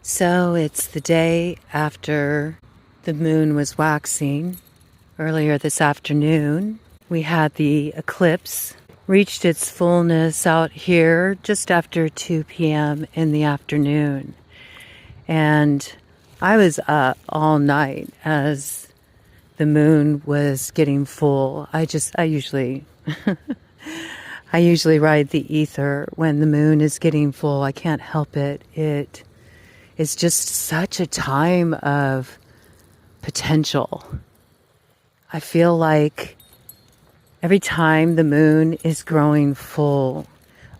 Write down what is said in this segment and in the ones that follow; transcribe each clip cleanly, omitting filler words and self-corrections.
So it's the day after the moon was waxing. Earlier this afternoon, we had the eclipse, reached its fullness out here just after 2 p.m. in the afternoon. And I was up all night as the moon was getting full. I usually I usually ride the ether when the moon is getting full. I can't help it. It is just such a time of potential. I feel like every time the moon is growing full,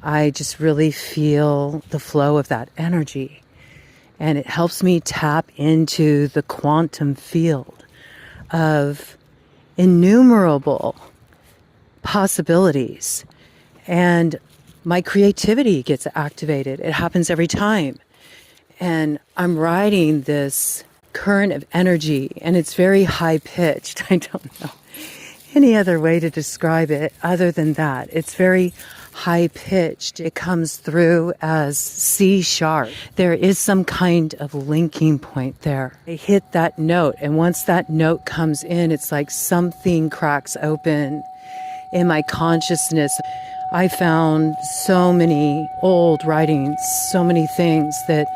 I just really feel the flow of that energy. And it helps me tap into the quantum field of innumerable possibilities. And my creativity gets activated. It happens every time. And I'm riding this current of energy, and it's very high-pitched. I don't know any other way to describe it other than that. It's very high-pitched. It comes through as C sharp. There is some kind of linking point there. I hit that note, and once that note comes in, it's like something cracks open in my consciousness. I found so many old writings, so many things that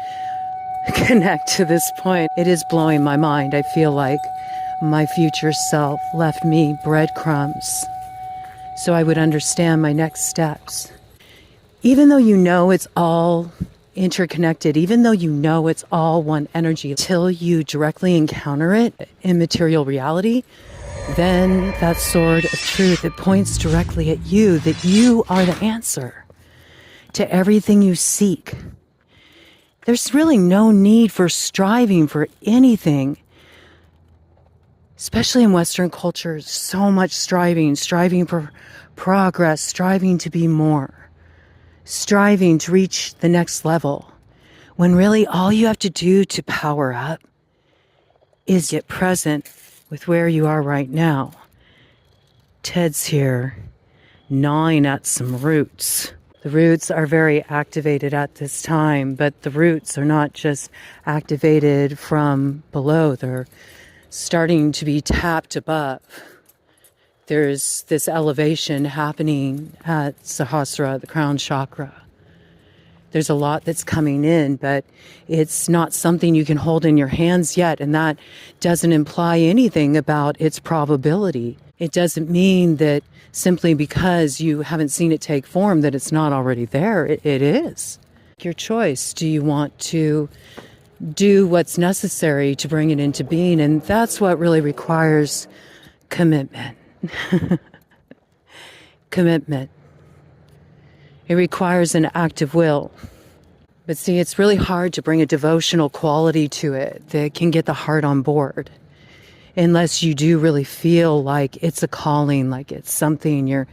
connect to this point. It is blowing my mind. I feel like my future self left me breadcrumbs so I would understand my next steps. Even though you know it's all interconnected, even though you know it's all one energy, till you directly encounter it in material reality, then that sword of truth, it points directly at you, that you are the answer to everything you seek. There's really no need for striving for anything, especially in Western culture. So much striving for progress, striving to be more, striving to reach the next level, when really all you have to do to power up is get present with where you are right now. Ted's here, gnawing at some roots. The roots are very activated at this time, but the roots are not just activated from below. They're starting to be tapped above. There's this elevation happening at Sahasrara, the crown chakra. There's a lot that's coming in, but it's not something you can hold in your hands yet, and that doesn't imply anything about its probability. It doesn't mean that simply because you haven't seen it take form that it's not already there. It is. Your choice. Do you want to do what's necessary to bring it into being? And that's what really requires commitment. Commitment. It requires an active will. But see, it's really hard to bring a devotional quality to it that can get the heart on board, unless you do really feel like it's a calling, like it's something you're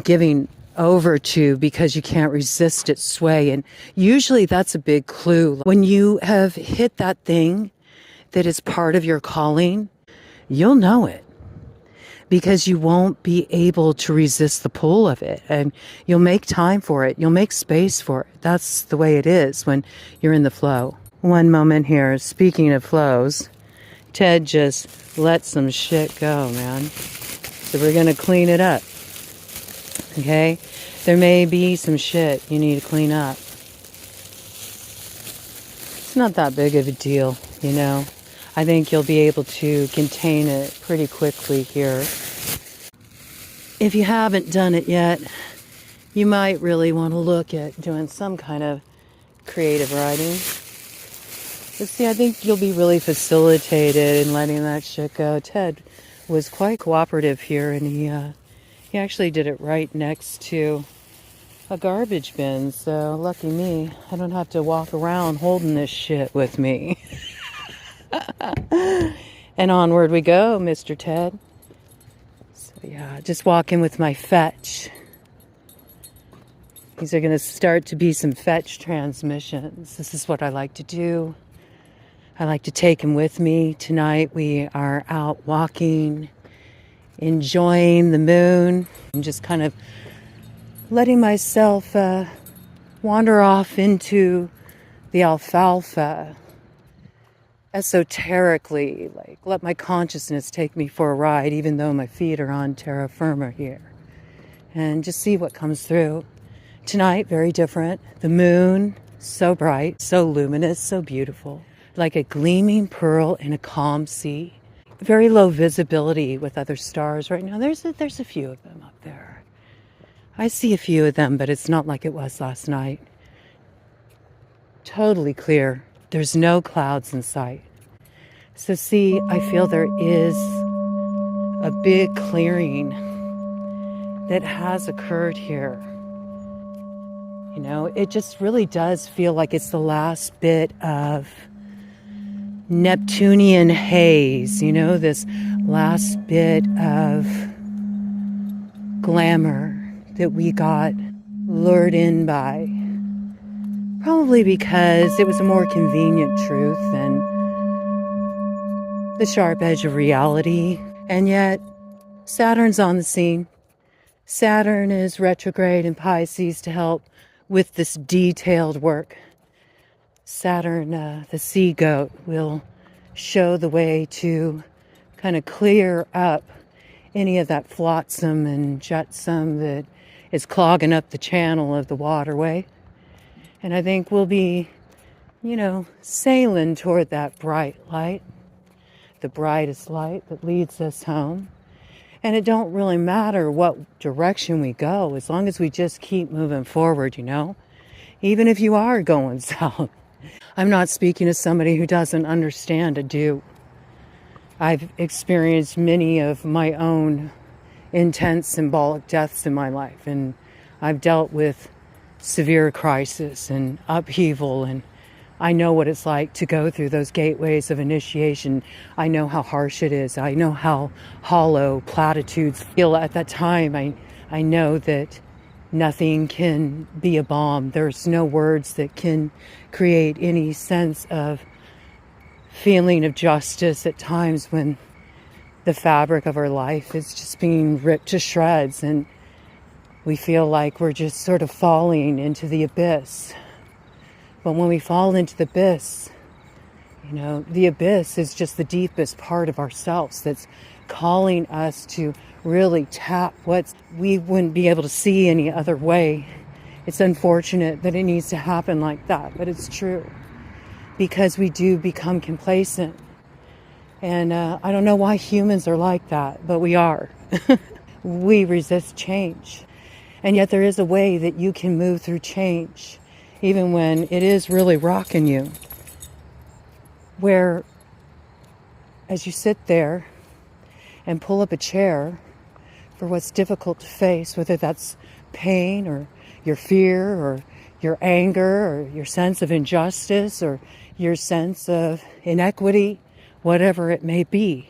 giving over to because you can't resist its sway. And usually that's a big clue. When you have hit that thing that is part of your calling, you'll know it, because you won't be able to resist the pull of it, and you'll make time for it. You'll make space for it. That's the way it is when you're in the flow. One moment here, speaking of flows, Ted just let some shit go, man. So we're going to clean it up. Okay? There may be some shit you need to clean up. It's not that big of a deal, you know. I think you'll be able to contain it pretty quickly here. If you haven't done it yet, you might really want to look at doing some kind of creative writing. But see, I think you'll be really facilitated in letting that shit go. Ted was quite cooperative here, and he actually did it right next to a garbage bin. So lucky me, I don't have to walk around holding this shit with me. And onward we go, Mr. Ted. So yeah, just walking with my fetch. These are going to start to be some fetch transmissions. This is what I like to do. I like to take him with me. Tonight we are out walking, enjoying the moon. I'm just kind of letting myself wander off into the alfalfa, esoterically, like let my consciousness take me for a ride, even though my feet are on terra firma here, and just see what comes through. Tonight, very different. The moon, so bright, so luminous, so beautiful, like a gleaming pearl in a calm sea. Very low visibility with other stars right now. There's a few of them up there. I see a few of them, but it's not like it was last night. Totally clear. There's no clouds in sight. So see, I feel there is a big clearing that has occurred here. You know, it just really does feel like it's the last bit of Neptunian haze, you know, this last bit of glamour that we got lured in by. Probably because it was a more convenient truth than the sharp edge of reality. And yet, Saturn's on the scene. Saturn is retrograde in Pisces to help with this detailed work. Saturn, the sea goat, will show the way to kind of clear up any of that flotsam and jetsam that is clogging up the channel of the waterway. And I think we'll be, you know, sailing toward that bright light, the brightest light that leads us home. And it don't really matter what direction we go, as long as we just keep moving forward, you know, even if you are going south. I'm not speaking as somebody who doesn't understand a do. I've experienced many of my own intense symbolic deaths in my life, and I've dealt with severe crisis and upheaval, and I know what it's like to go through those gateways of initiation. I know how harsh it is. I know how hollow platitudes feel at that time. I know that nothing can be a balm. There's no words that can create any sense of feeling of justice at times when the fabric of our life is just being ripped to shreds and we feel like we're just sort of falling into the abyss. But when we fall into the abyss, you know, the abyss is just the deepest part of ourselves that's calling us to really tap what we wouldn't be able to see any other way. It's unfortunate that it needs to happen like that, but it's true. Because we do become complacent. And I don't know why humans are like that, but we are. We resist change. And yet there is a way that you can move through change, even when it is really rocking you. Where, as you sit there and pull up a chair for what's difficult to face, whether that's pain or your fear or your anger or your sense of injustice or your sense of inequity, whatever it may be,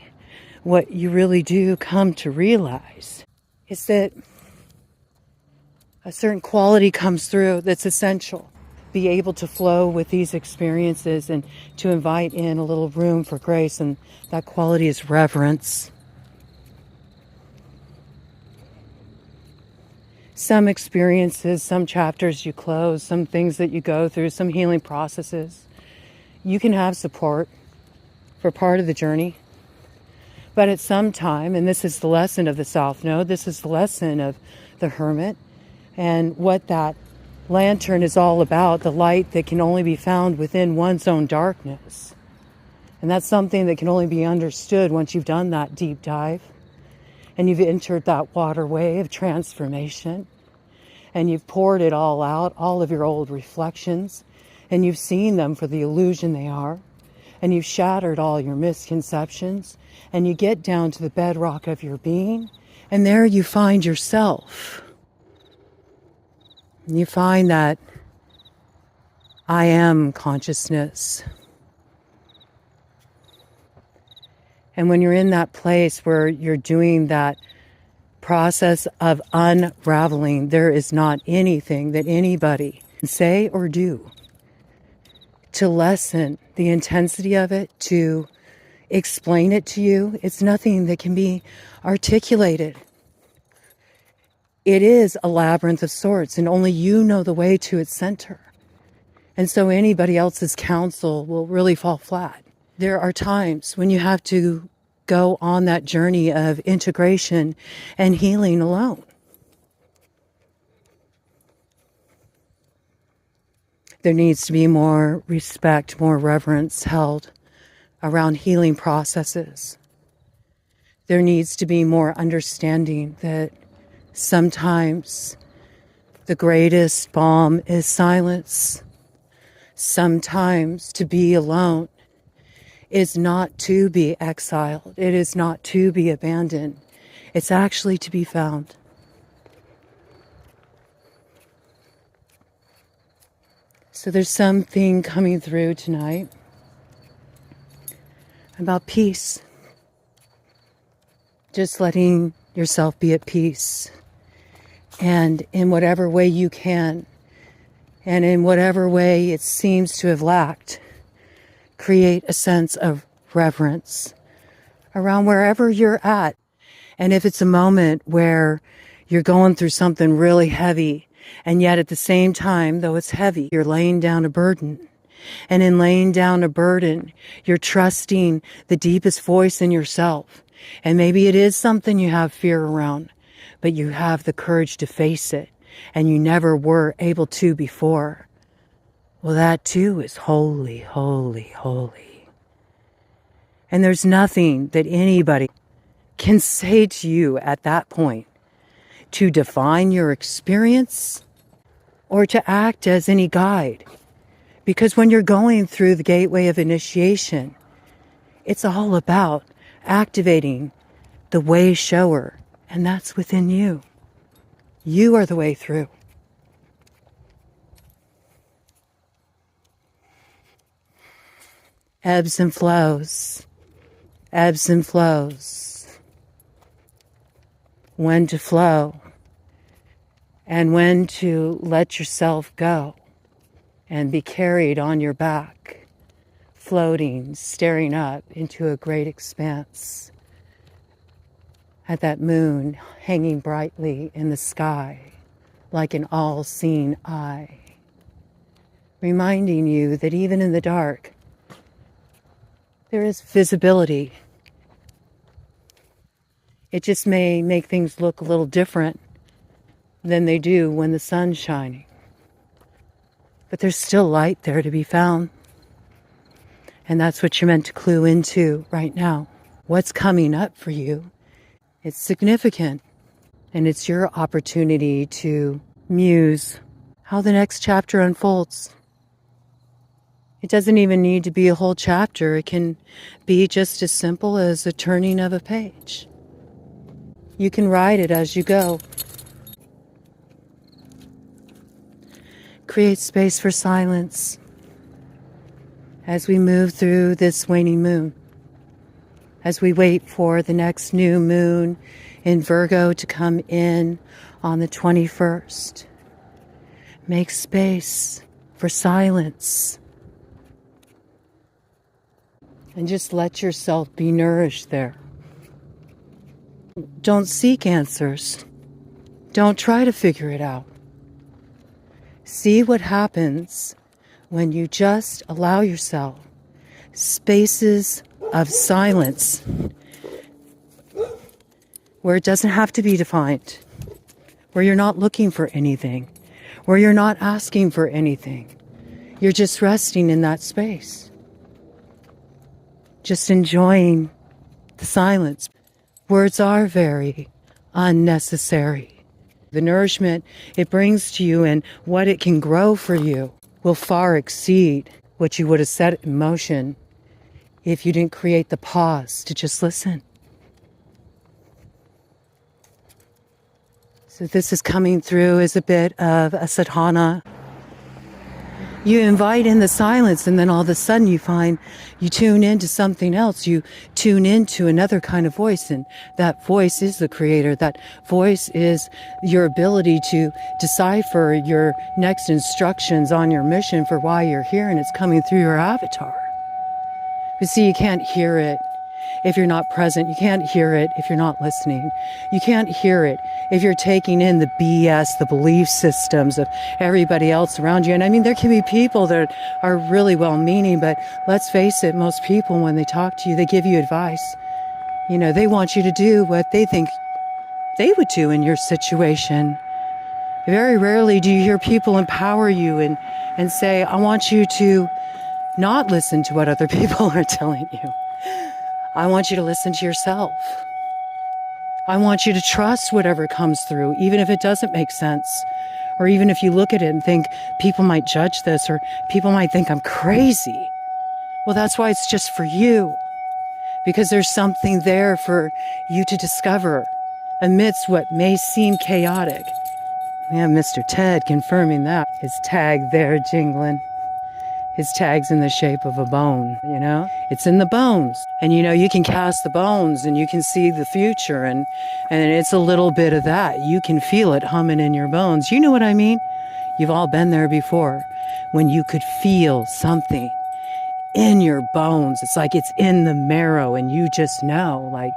what you really do come to realize is that a certain quality comes through that's essential. Be able to flow with these experiences and to invite in a little room for grace, and that quality is reverence. Some experiences, some chapters you close, some things that you go through, some healing processes, you can have support for part of the journey. But at some time, and this is the lesson of the South Node, this is the lesson of the Hermit, and what that lantern is all about, the light that can only be found within one's own darkness. And that's something that can only be understood once you've done that deep dive and you've entered that waterway of transformation and you've poured it all out, all of your old reflections, and you've seen them for the illusion they are, and you've shattered all your misconceptions, and you get down to the bedrock of your being, and there you find yourself. And you find that I am consciousness. And when you're in that place where you're doing that process of unraveling, there is not anything that anybody can say or do to lessen the intensity of it, to explain it to you. It's nothing that can be articulated. It is a labyrinth of sorts, and only you know the way to its center. And so anybody else's counsel will really fall flat. There are times when you have to go on that journey of integration and healing alone. There needs to be more respect, more reverence held around healing processes. There needs to be more understanding that sometimes the greatest balm is silence. Sometimes to be alone is not to be exiled. It is not to be abandoned. It's actually to be found. So there's something coming through tonight about peace. Just letting yourself be at peace. And in whatever way you can, and in whatever way it seems to have lacked, create a sense of reverence around wherever you're at. And if it's a moment where you're going through something really heavy, and yet at the same time, though it's heavy, you're laying down a burden. And in laying down a burden, you're trusting the deepest voice in yourself. And maybe it is something you have fear around, but you have the courage to face it, and you never were able to before. Well, that too is holy, holy, holy. And there's nothing that anybody can say to you at that point to define your experience or to act as any guide. Because when you're going through the gateway of initiation, it's all about activating the way shower, and that's within you. You are the way through. Ebbs and flows. Ebbs and flows. When to flow and when to let yourself go and be carried on your back, floating, staring up into a great expanse at that moon hanging brightly in the sky like an all-seeing eye, reminding you that even in the dark, there is visibility. It just may make things look a little different than they do when the sun's shining. But there's still light there to be found. And that's what you're meant to clue into right now. What's coming up for you? It's significant. And it's your opportunity to muse how the next chapter unfolds. It doesn't even need to be a whole chapter. It can be just as simple as a turning of a page. You can write it as you go. Create space for silence as we move through this waning moon, as we wait for the next new moon in Virgo to come in on the 21st. Make space for silence. And just let yourself be nourished there. Don't seek answers. Don't try to figure it out. See what happens when you just allow yourself spaces of silence where it doesn't have to be defined, where you're not looking for anything, where you're not asking for anything. You're just resting in that space. Just enjoying the silence. Words are very unnecessary. The nourishment it brings to you and what it can grow for you will far exceed what you would have set in motion if you didn't create the pause to just listen. So this is coming through as a bit of a sadhana. You invite in the silence, and then all of a sudden you find you tune into something else. You tune into another kind of voice, and that voice is the creator. That voice is your ability to decipher your next instructions on your mission for why you're here, and it's coming through your avatar. But see, you can't hear it. if you're not present. You can't hear it if you're not listening. You can't hear it if you're taking in the BS, the belief systems of everybody else around you. And I mean, there can be people that are really well-meaning, but let's face it, most people, when they talk to you, they give you advice. You know, they want you to do what they think they would do in your situation. Very rarely do you hear people empower you and say, I want you to not listen to what other people are telling you. I want you to listen to yourself. I want you to trust whatever comes through, even if it doesn't make sense. Or even if you look at it and think people might judge this, or people might think I'm crazy. Well, that's why it's just for you. Because there's something there for you to discover amidst what may seem chaotic. We have Mr. Ted confirming that. His tag there jingling. His tag's in the shape of a bone, you know? It's in the bones. And you know, you can cast the bones and you can see the future, and it's a little bit of that. You can feel it humming in your bones. You know what I mean? You've all been there before, when you could feel something in your bones. It's like it's in the marrow and you just know, like,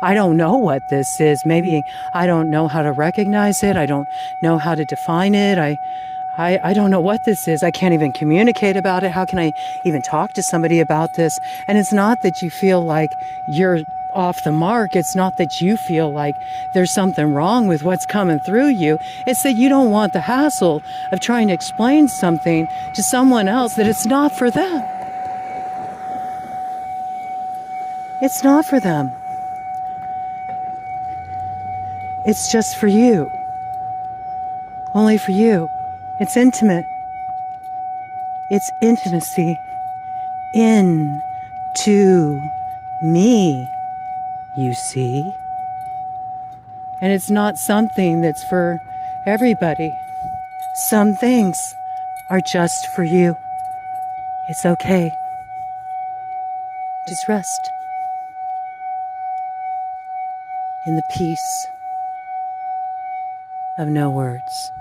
I don't know what this is. Maybe I don't know how to recognize it. I don't know how to define it. I don't know what this is. I can't even communicate about it. How can I even talk to somebody about this? And it's not that you feel like you're off the mark. It's not that you feel like there's something wrong with what's coming through you. It's that you don't want the hassle of trying to explain something to someone else that it's not for them. It's not for them. It's just for you. Only for you. It's intimate. It's intimacy into me, you see. And it's not something that's for everybody. Some things are just for you. It's okay. Just rest in the peace of no words.